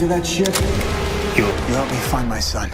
to that ship? You help me find my son.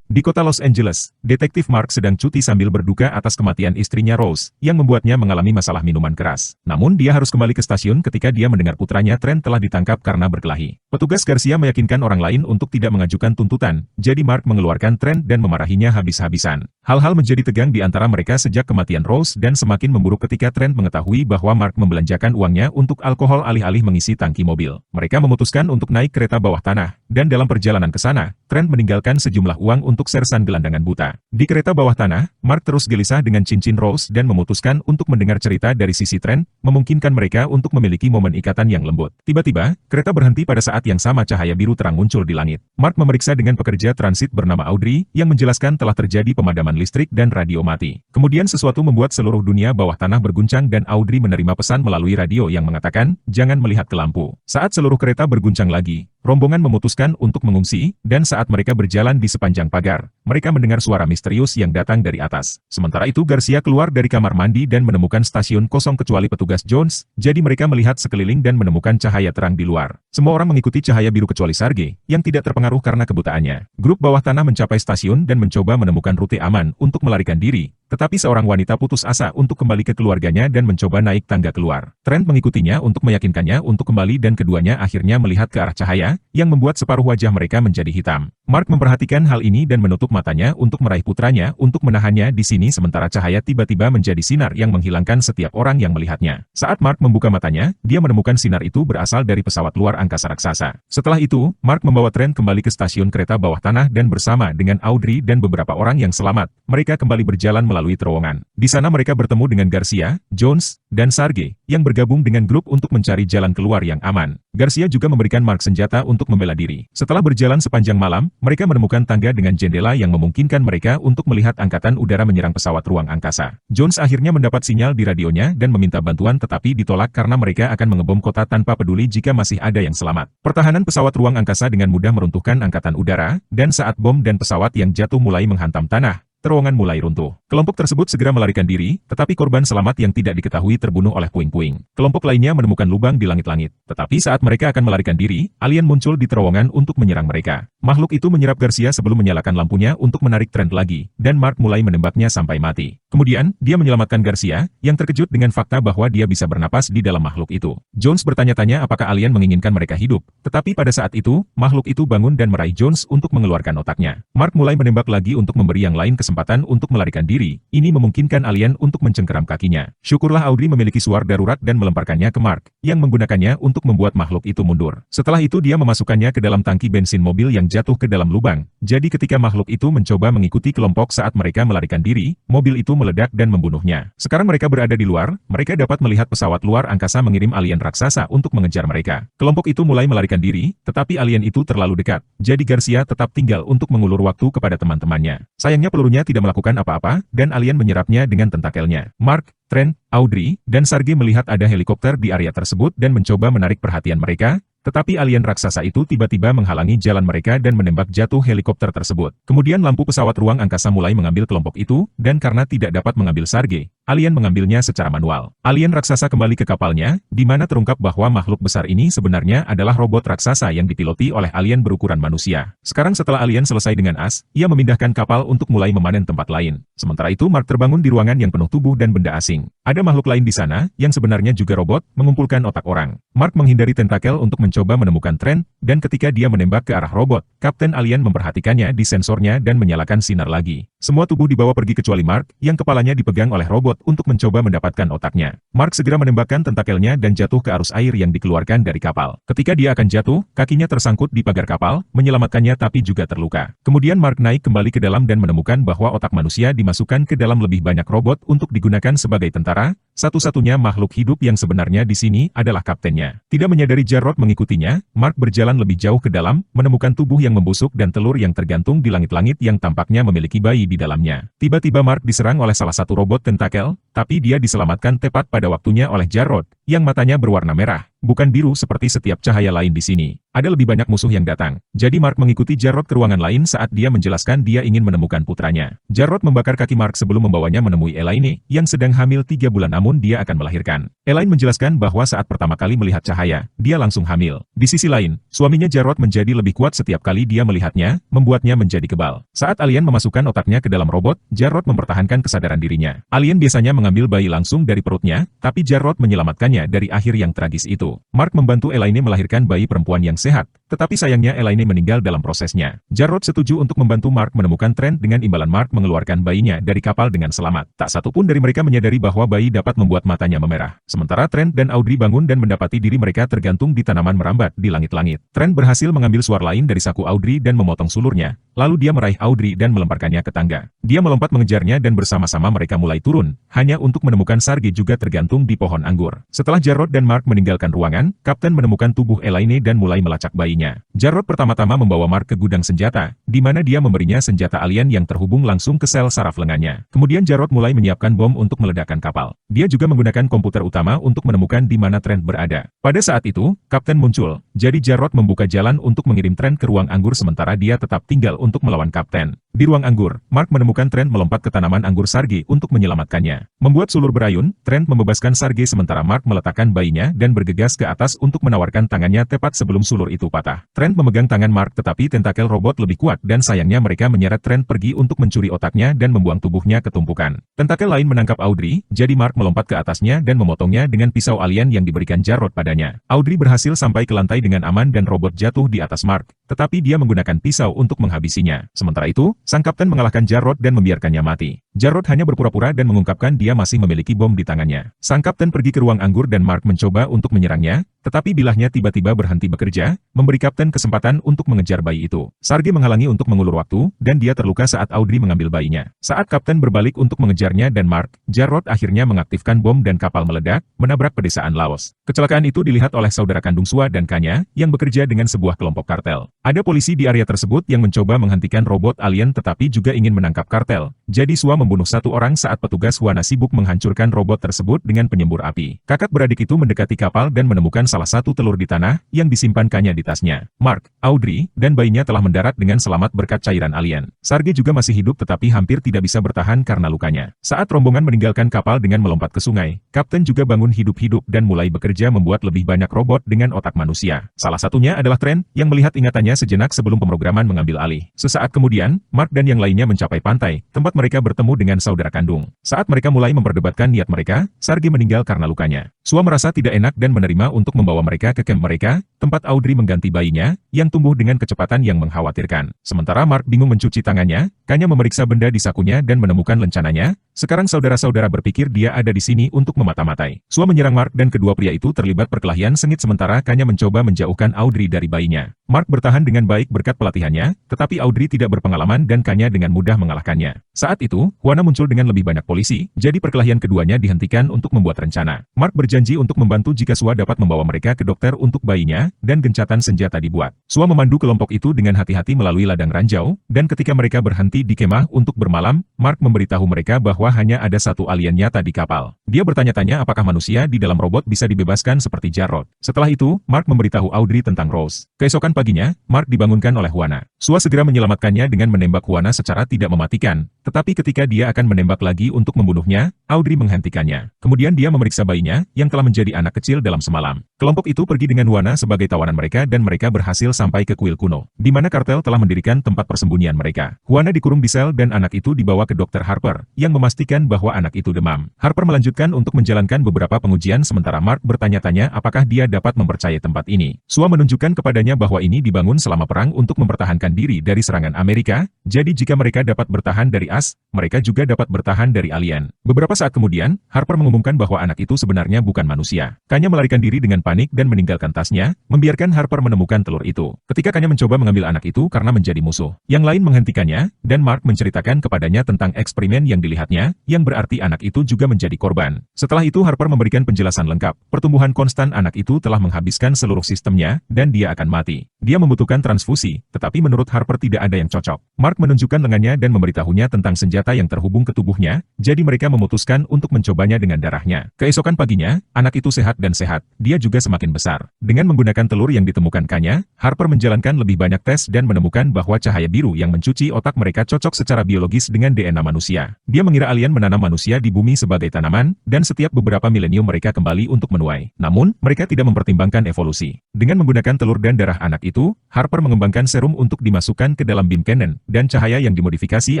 Di kota Los Angeles, detektif Mark sedang cuti sambil berduka atas kematian istrinya Rose, yang membuatnya mengalami masalah minuman keras. Namun dia harus kembali ke stasiun ketika dia mendengar putranya Trent telah ditangkap karena berkelahi. Petugas Garcia meyakinkan orang lain untuk tidak mengajukan tuntutan, jadi Mark mengeluarkan Trent dan memarahinya habis-habisan. Hal-hal menjadi tegang di antara mereka sejak kematian Rose dan semakin memburuk ketika Trent mengetahui bahwa Mark membelanjakan uangnya untuk alkohol alih-alih mengisi tangki mobil. Mereka memutuskan untuk naik kereta bawah tanah, dan dalam perjalanan ke sana, Trent meninggalkan sejumlah uang untuk sersan gelandangan buta. Di kereta bawah tanah, Mark terus gelisah dengan cincin Rose dan memutuskan untuk mendengar cerita dari sisi Trent, memungkinkan mereka untuk memiliki momen ikatan yang lembut. Tiba-tiba, kereta berhenti pada saat yang sama cahaya biru terang muncul di langit. Mark memeriksa dengan pekerja transit bernama Audrey, yang menjelaskan telah terjadi pemadaman listrik dan radio mati. Kemudian sesuatu membuat seluruh dunia bawah tanah berguncang dan Audrey menerima pesan melalui radio yang mengatakan, jangan melihat ke lampu. Saat seluruh kereta berguncang lagi, rombongan memutuskan untuk mengungsi, dan saat mereka berjalan di sepanjang pagar, mereka mendengar suara misterius yang datang dari atas. Sementara itu Garcia keluar dari kamar mandi dan menemukan stasiun kosong kecuali petugas Jones, jadi mereka melihat sekeliling dan menemukan cahaya terang di luar. Semua orang mengikuti cahaya biru kecuali Sarge, yang tidak terpengaruh karena kebutaannya. Grup bawah tanah mencapai stasiun dan mencoba menemukan rute aman untuk melarikan diri. Tetapi seorang wanita putus asa untuk kembali ke keluarganya dan mencoba naik tangga keluar. Trent mengikutinya untuk meyakinkannya untuk kembali dan keduanya akhirnya melihat ke arah cahaya, yang membuat separuh wajah mereka menjadi hitam. Mark memperhatikan hal ini dan menutup matanya untuk meraih putranya untuk menahannya di sini sementara cahaya tiba-tiba menjadi sinar yang menghilangkan setiap orang yang melihatnya. Saat Mark membuka matanya, dia menemukan sinar itu berasal dari pesawat luar angkasa raksasa. Setelah itu, Mark membawa Trent kembali ke stasiun kereta bawah tanah dan bersama dengan Audrey dan beberapa orang yang selamat, mereka kembali berjalan melalui terowongan. Di sana mereka bertemu dengan Garcia, Jones, dan Sarge, yang bergabung dengan grup untuk mencari jalan keluar yang aman. Garcia juga memberikan Mark senjata untuk membela diri. Setelah berjalan sepanjang malam, mereka menemukan tangga dengan jendela yang memungkinkan mereka untuk melihat angkatan udara menyerang pesawat ruang angkasa. Jones akhirnya mendapat sinyal di radionya dan meminta bantuan tetapi ditolak karena mereka akan mengebom kota tanpa peduli jika masih ada yang selamat. Pertahanan pesawat ruang angkasa dengan mudah meruntuhkan angkatan udara, dan saat bom dan pesawat yang jatuh mulai menghantam tanah, terowongan mulai runtuh. Kelompok tersebut segera melarikan diri, tetapi korban selamat yang tidak diketahui terbunuh oleh puing-puing. Kelompok lainnya menemukan lubang di langit-langit. Tetapi saat mereka akan melarikan diri, alien muncul di terowongan untuk menyerang mereka. Makhluk itu menyerap Garcia sebelum menyalakan lampunya untuk menarik Trent lagi, dan Mark mulai menembaknya sampai mati. Kemudian, dia menyelamatkan Garcia, yang terkejut dengan fakta bahwa dia bisa bernapas di dalam makhluk itu. Jones bertanya-tanya apakah alien menginginkan mereka hidup, tetapi pada saat itu, makhluk itu bangun dan meraih Jones untuk mengeluarkan otaknya. Mark mulai menembak lagi untuk memberi yang lain kesempatan untuk melarikan diri. Ini memungkinkan alien untuk mencengkeram kakinya. Syukurlah Audrey memiliki suar darurat dan melemparkannya ke Mark, yang menggunakannya untuk membuat makhluk itu mundur. Setelah itu dia memasukkannya ke dalam tangki bensin mobil yang jatuh ke dalam lubang. Jadi ketika makhluk itu mencoba mengikuti kelompok saat mereka melarikan diri, mobil itu meledak dan membunuhnya. Sekarang mereka berada di luar, mereka dapat melihat pesawat luar angkasa mengirim alien raksasa untuk mengejar mereka. Kelompok itu mulai melarikan diri, tetapi alien itu terlalu dekat. Jadi Garcia tetap tinggal untuk mengulur waktu kepada teman-temannya. Sayangnya pelurunya tidak melakukan apa-apa, dan alien menyerapnya dengan tentakelnya. Mark, Trent, Audrey, dan Sarge melihat ada helikopter di area tersebut dan mencoba menarik perhatian mereka, tetapi alien raksasa itu tiba-tiba menghalangi jalan mereka dan menembak jatuh helikopter tersebut. Kemudian lampu pesawat ruang angkasa mulai mengambil kelompok itu, dan karena tidak dapat mengambil Sarge, alien mengambilnya secara manual. Alien raksasa kembali ke kapalnya, di mana terungkap bahwa makhluk besar ini sebenarnya adalah robot raksasa yang dipiloti oleh alien berukuran manusia. Sekarang setelah alien selesai dengan as, ia memindahkan kapal untuk mulai memanen tempat lain. Sementara itu Mark terbangun di ruangan yang penuh tubuh dan benda asing. Ada makhluk lain di sana, yang sebenarnya juga robot, mengumpulkan otak orang. Mark menghindari tentakel untuk mencoba menemukan Trent, dan ketika dia menembak ke arah robot, Kapten Alien memperhatikannya di sensornya dan menyalakan sinar lagi. Semua tubuh dibawa pergi kecuali Mark, yang kepalanya dipegang oleh robot untuk mencoba mendapatkan otaknya. Mark segera menembakkan tentakelnya dan jatuh ke arus air yang dikeluarkan dari kapal. Ketika dia akan jatuh, kakinya tersangkut di pagar kapal, menyelamatkannya tapi juga terluka. Kemudian Mark naik kembali ke dalam dan menemukan bahwa otak manusia dimasukkan ke dalam lebih banyak robot untuk digunakan sebagai tentara. Satu-satunya makhluk hidup yang sebenarnya di sini adalah kaptennya. Tidak menyadari Jarrod mengikutinya, Mark berjalan lebih jauh ke dalam, menemukan tubuh yang membusuk dan telur yang tergantung di langit-langit yang tampaknya memiliki bayi di dalamnya. Tiba-tiba Mark diserang oleh salah satu robot tentakel, tapi dia diselamatkan tepat pada waktunya oleh Jarrod, yang matanya berwarna merah, bukan biru seperti setiap cahaya lain di sini. Ada lebih banyak musuh yang datang. Jadi Mark mengikuti Jarrod ke ruangan lain saat dia menjelaskan dia ingin menemukan putranya. Jarrod membakar kaki Mark sebelum membawanya menemui Elaine, yang sedang hamil 3 bulan namun dia akan melahirkan. Elaine menjelaskan bahwa saat pertama kali melihat cahaya, dia langsung hamil. Di sisi lain, suaminya Jarrod menjadi lebih kuat setiap kali dia melihatnya, membuatnya menjadi kebal. Saat alien memasukkan otaknya ke dalam robot, Jarrod mempertahankan kesadaran dirinya. Alien biasanya mengambil bayi langsung dari perutnya, tapi Jarrod menyelamatkannya dari akhir yang tragis itu. Mark membantu Elaine melahirkan bayi perempuan yang sehat, tetapi sayangnya Elaine meninggal dalam prosesnya. Jarrod setuju untuk membantu Mark menemukan Trent dengan imbalan Mark mengeluarkan bayinya dari kapal dengan selamat. Tak satu pun dari mereka menyadari bahwa bayi dapat membuat matanya memerah. Sementara Trent dan Audrey bangun dan mendapati diri mereka tergantung di tanaman merambat di langit-langit. Trent berhasil mengambil suar lain dari saku Audrey dan memotong sulurnya. Lalu dia meraih Audrey dan melemparkannya ke tangga. Dia melompat mengejarnya dan bersama-sama mereka mulai turun, hanya untuk menemukan Sarge juga tergantung di pohon anggur. Setelah Jarrod dan Mark meninggalkan ruangan, Kapten menemukan tubuh Elaine dan mulai melacak bayinya. Jarrod pertama-tama membawa Mark ke gudang senjata, di mana dia memberinya senjata alien yang terhubung langsung ke sel saraf lengannya. Kemudian Jarrod mulai menyiapkan bom untuk meledakkan kapal. Dia juga menggunakan komputer utama untuk menemukan di mana Trent berada. Pada saat itu, Kapten muncul, jadi Jarrod membuka jalan untuk mengirim Trent ke ruang anggur sementara dia tetap tinggal untuk melawan Kapten. Di ruang anggur, Mark menemukan Trent melompat ke tanaman anggur Sarge untuk menyelamatkannya. Membuat sulur berayun, Trent membebaskan Sarge sementara Mark meletakkan bayinya dan bergegas ke atas untuk menawarkan tangannya tepat sebelum sulur itu patah. Trent memegang tangan Mark tetapi tentakel robot lebih kuat dan sayangnya mereka menyeret Trent pergi untuk mencuri otaknya dan membuang tubuhnya ke tumpukan. Tentakel lain menangkap Audrey, jadi Mark melompat ke atasnya dan memotongnya dengan pisau alien yang diberikan Jarrod padanya. Audrey berhasil sampai ke lantai dengan aman dan robot jatuh di atas Mark, tetapi dia menggunakan pisau untuk menghabisinya. Sementara itu, sang kapten mengalahkan Jarrod dan membiarkannya mati. Jarrod hanya berpura-pura dan mengungkapkan dia masih memiliki bom di tangannya. Sang kapten pergi ke ruang anggur dan Mark mencoba untuk menyerangnya, tetapi bilahnya tiba-tiba berhenti bekerja, memberi kapten kesempatan untuk mengejar bayi itu. Sarge menghalangi untuk mengulur waktu, dan dia terluka saat Audrey mengambil bayinya. Saat kapten berbalik untuk mengejarnya dan Mark, Jarrod akhirnya mengaktifkan bom dan kapal meledak, menabrak pedesaan Laos. Kecelakaan itu dilihat oleh saudara kandung Sua dan Kanya, yang bekerja dengan sebuah kelompok kartel. Ada polisi di area tersebut yang mencoba menghentikan robot alien tetapi juga ingin menangkap kartel. Jadi Sua membunuh satu orang saat petugas Wana sibuk menghancurkan robot tersebut dengan penyembur api. Kakak beradik itu mendekati kapal dan menemukan salah satu telur di tanah yang disimpan Kanya di tasnya. Mark, Audrey, dan bayinya telah mendarat dengan selamat berkat cairan alien. Sarge juga masih hidup tetapi hampir tidak bisa bertahan karena lukanya. Saat rombongan meninggalkan kapal dengan melompat ke sungai, Kapten juga bangun hidup-hidup dan mulai bekerja membuat lebih banyak robot dengan otak manusia. Salah satunya adalah Trent yang melihat ingatannya sejenak sebelum pemrograman mengambil alih. Sesaat kemudian, Mark dan yang lainnya mencapai pantai, tempat mereka bertemu dengan saudara kandung. Saat mereka mulai memperdebatkan niat mereka, Sarge meninggal karena lukanya. Sua merasa tidak enak dan menerima untuk membawa mereka ke camp mereka, tempat Audrey mengganti bayinya, yang tumbuh dengan kecepatan yang mengkhawatirkan. Sementara Mark bingung mencuci tangannya, Kanya memeriksa benda di sakunya dan menemukan lencananya. Sekarang saudara-saudara berpikir dia ada di sini untuk memata-matai. Sua menyerang Mark dan kedua pria itu terlibat perkelahian sengit sementara Kanya mencoba menjauhkan Audrey dari bayinya. Mark bertahan dengan baik berkat pelatihannya, tetapi Audrey tidak berpengalaman dan Kanya dengan mudah mengalahkannya. Saat itu, Wana muncul dengan lebih banyak polisi, jadi perkelahian keduanya dihentikan untuk membuat rencana. Mark berjanji untuk membantu jika Sua dapat membawa mereka ke dokter untuk bayinya, dan gencatan senjata dibuat. Sua memandu kelompok itu dengan hati-hati melalui ladang ranjau, dan ketika mereka berhenti di kemah untuk bermalam, Mark memberitahu mereka bahwa hanya ada satu alien nyata di kapal. Dia bertanya-tanya apakah manusia di dalam robot bisa dibebaskan seperti Jarrod. Setelah itu, Mark memberitahu Audrey tentang Rose. Keesokan paginya, Mark dibangunkan oleh Wana. Sua segera menyelamatkannya dengan menembak Wana secara tidak mematikan, tetapi ketika dia akan menembak lagi untuk membunuhnya, Audrey menghentikannya. Kemudian dia memeriksa bayinya, yang telah menjadi anak kecil dalam semalam. Kelompok itu pergi dengan Wana sebagai tawanan mereka dan mereka berhasil sampai ke kuil kuno, di mana kartel telah mendirikan tempat persembunyian mereka. Wana dikurung di sel dan anak itu dibawa ke Dr. Harper, yang memastikan bahwa anak itu demam. Harper melanjutkan untuk menjalankan beberapa pengujian sementara Mark bertanya-tanya apakah dia dapat mempercayai tempat ini. Sua menunjukkan kepadanya bahwa ini dibangun selama perang untuk mempertahankan diri dari serangan Amerika, jadi jika mereka dapat bertahan dari AS, mereka juga dapat bertahan dari alien. Beberapa saat kemudian, Harper mengumumkan bahwa anak itu sebenarnya bukan manusia. Kanya melarikan diri dengan panik dan meninggalkan tasnya, membiarkan Harper menemukan telur itu. Ketika Kanya mencoba mengambil anak itu karena menjadi musuh, yang lain menghentikannya, dan Mark menceritakan kepadanya tentang eksperimen yang dilihatnya, yang berarti anak itu juga menjadi korban. Setelah itu Harper memberikan penjelasan lengkap. Pertumbuhan konstan anak itu telah menghabiskan seluruh sistemnya, dan dia akan mati. Dia membutuhkan transfusi, tetapi menurut Harper tidak ada yang cocok. Mark menunjukkan lengannya dan memberitahunya tentang senjata yang terhubung ke tubuhnya, jadi mereka memutuskan memutuskan untuk mencobanya dengan darahnya. Keesokan paginya, anak itu sehat dan sehat, dia juga semakin besar. Dengan menggunakan telur yang ditemukan Kanya, Harper menjalankan lebih banyak tes dan menemukan bahwa cahaya biru yang mencuci otak mereka cocok secara biologis dengan DNA manusia. Dia mengira alien menanam manusia di bumi sebagai tanaman, dan setiap beberapa milenium mereka kembali untuk menuai. Namun, mereka tidak mempertimbangkan evolusi. Dengan menggunakan telur dan darah anak itu, Harper mengembangkan serum untuk dimasukkan ke dalam beam cannon, dan cahaya yang dimodifikasi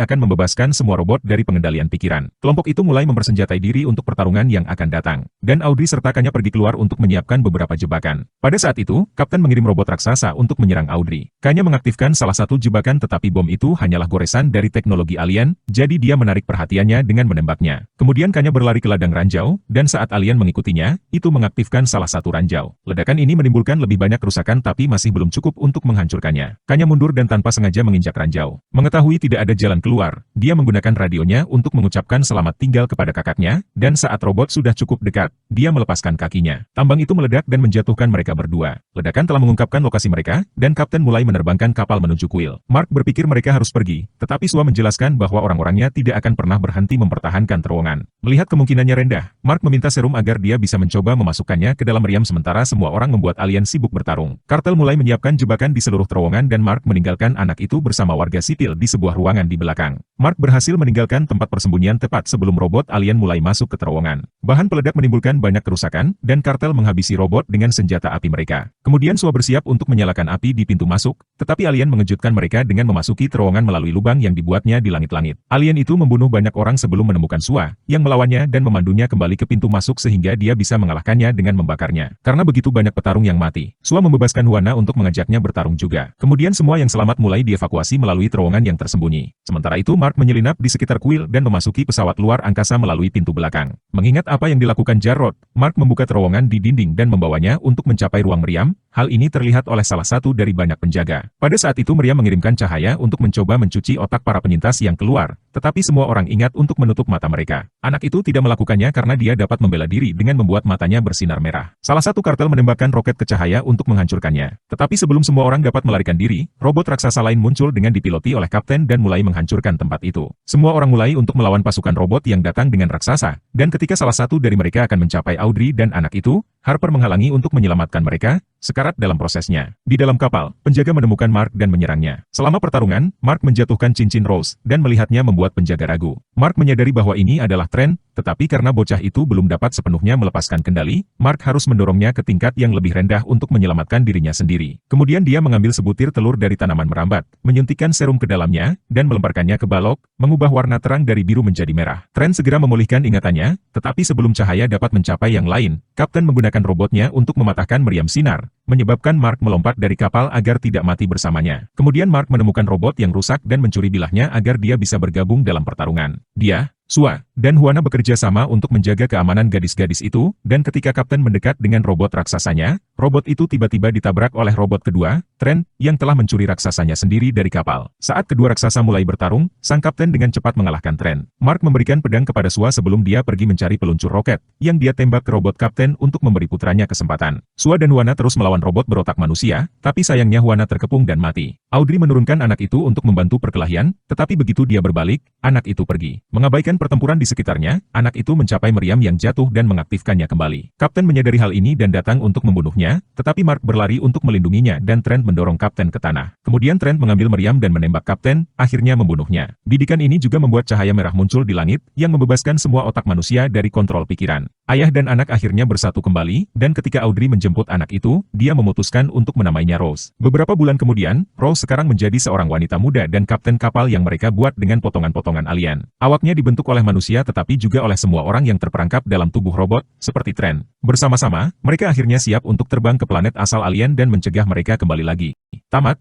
akan membebaskan semua robot dari pengendalian pikiran. Kelompok itu mulai mempersenjatai diri untuk pertarungan yang akan datang. Dan Audrey serta Kanya pergi keluar untuk menyiapkan beberapa jebakan. Pada saat itu, Kapten mengirim robot raksasa untuk menyerang Audrey. Kanya mengaktifkan salah satu jebakan tetapi bom itu hanyalah goresan dari teknologi alien, jadi dia menarik perhatiannya dengan menembaknya. Kemudian Kanya berlari ke ladang ranjau, dan saat alien mengikutinya, itu mengaktifkan salah satu ranjau. Ledakan ini menimbulkan lebih banyak kerusakan tapi masih belum cukup untuk menghancurkannya. Kanya mundur dan tanpa sengaja menginjak ranjau. Mengetahui tidak ada jalan keluar, dia menggunakan radionya untuk mengucapkan selamat tinggal kepada kakaknya, dan saat robot sudah cukup dekat, dia melepaskan kakinya. Tambang itu meledak dan menjatuhkan mereka berdua. Ledakan telah mengungkapkan lokasi mereka, dan Kapten mulai menerbangkan kapal menuju kuil. Mark berpikir mereka harus pergi, tetapi Sua menjelaskan bahwa orang-orangnya tidak akan pernah berhenti mempertahankan terowongan. Melihat kemungkinannya rendah, Mark meminta serum agar dia bisa mencoba memasukkannya ke dalam meriam sementara semua orang membuat alien sibuk bertarung. Kartel mulai menyiapkan jebakan di seluruh terowongan dan Mark meninggalkan anak itu bersama warga sipil di sebuah ruangan di belakang. Mark berhasil meninggalkan tempat persembunyian tepat sebelum robot alien mulai masuk ke terowongan. Bahan peledak menimbulkan banyak kerusakan, dan kartel menghabisi robot dengan senjata api mereka. Kemudian Sua bersiap untuk menyalakan api di pintu masuk, tetapi alien mengejutkan mereka dengan memasuki terowongan melalui lubang yang dibuatnya di langit-langit. Alien itu membunuh banyak orang sebelum menemukan Sua, yang melawannya dan memandunya kembali ke pintu masuk sehingga dia bisa mengalahkannya dengan membakarnya. Karena begitu banyak petarung yang mati, Sua membebaskan Huana untuk mengajaknya bertarung juga. Kemudian semua yang selamat mulai dievakuasi melalui terowongan yang tersembunyi. Sementara itu Mark menyelinap di sekitar kuil dan memasuki pesawat luar angkasa melalui pintu belakang. Mengingat apa yang dilakukan Jarrod, Mark membuka terowongan di dinding dan membawanya untuk mencapai ruang meriam. Hal ini terlihat oleh salah satu dari banyak penjaga. Pada saat itu meriam mengirimkan cahaya untuk mencoba mencuci otak para penyintas yang keluar, tetapi semua orang ingat untuk menutup mata mereka. Anak itu tidak melakukannya karena dia dapat membela diri dengan membuat matanya bersinar merah. Salah satu kartel menembakkan roket ke cahaya untuk menghancurkannya. Tetapi sebelum semua orang dapat melarikan diri, robot raksasa lain muncul dengan dipiloti oleh kapten dan mulai menghancurkan tempat itu. Semua orang mulai untuk melawan pasukan robot yang datang dengan raksasa, dan ketika salah satu dari mereka akan mencapai Audrey dan anak itu, Harper menghalangi untuk menyelamatkan mereka, sekarat dalam prosesnya. Di dalam kapal, penjaga menemukan Mark dan menyerangnya. Selama pertarungan, Mark menjatuhkan cincin Rose, dan melihatnya membuat penjaga ragu. Mark menyadari bahwa ini adalah tren, tetapi karena bocah itu belum dapat sepenuhnya melepaskan kendali, Mark harus mendorongnya ke tingkat yang lebih rendah untuk menyelamatkan dirinya sendiri. Kemudian dia mengambil sebutir telur dari tanaman merambat, menyuntikkan serum ke dalamnya, dan melemparkannya ke balok, mengubah warna terang dari biru menjadi merah. Tren segera memulihkan ingatannya, tetapi sebelum cahaya dapat mencapai yang lain, Kapten menggunakan robotnya untuk mematahkan meriam sinar, menyebabkan Mark melompat dari kapal agar tidak mati bersamanya. Kemudian Mark menemukan robot yang rusak dan mencuri bilahnya agar dia bisa bergabung dalam pertarungan. Dia, Sua, dan Huana bekerja sama untuk menjaga keamanan gadis-gadis itu, dan ketika Kapten mendekat dengan robot raksasanya, robot itu tiba-tiba ditabrak oleh robot kedua, Tren, yang telah mencuri raksasanya sendiri dari kapal. Saat kedua raksasa mulai bertarung, sang Kapten dengan cepat mengalahkan Tren. Mark memberikan pedang kepada Sua sebelum dia pergi mencari peluncur roket, yang dia tembak ke robot Kapten untuk memberi putranya kesempatan. Sua dan Huana terus melawan robot berotak manusia, tapi sayangnya Huana terkepung dan mati. Audrey menurunkan anak itu untuk membantu perkelahian, tetapi begitu dia berbalik, anak itu pergi. Mengabaikan pertempuran di sekitarnya, anak itu mencapai meriam yang jatuh dan mengaktifkannya kembali. Kapten menyadari hal ini dan datang untuk membunuhnya, tetapi Mark berlari untuk melindunginya dan Trent mendorong Kapten ke tanah. Kemudian Trent mengambil meriam dan menembak Kapten, akhirnya membunuhnya. Bidikan ini juga membuat cahaya merah muncul di langit, yang membebaskan semua otak manusia dari kontrol pikiran. Ayah dan anak akhirnya bersatu kembali, dan ketika Audrey menjemput anak itu, dia memutuskan untuk menamainya Rose. Beberapa bulan kemudian, Rose sekarang menjadi seorang wanita muda dan kapten kapal yang mereka buat dengan potongan-potongan alien. Awaknya dibentuk oleh manusia tetapi juga oleh semua orang yang terperangkap dalam tubuh robot, seperti Trent. Bersama-sama, mereka akhirnya siap untuk terbang ke planet asal alien dan mencegah mereka kembali lagi. Tamat.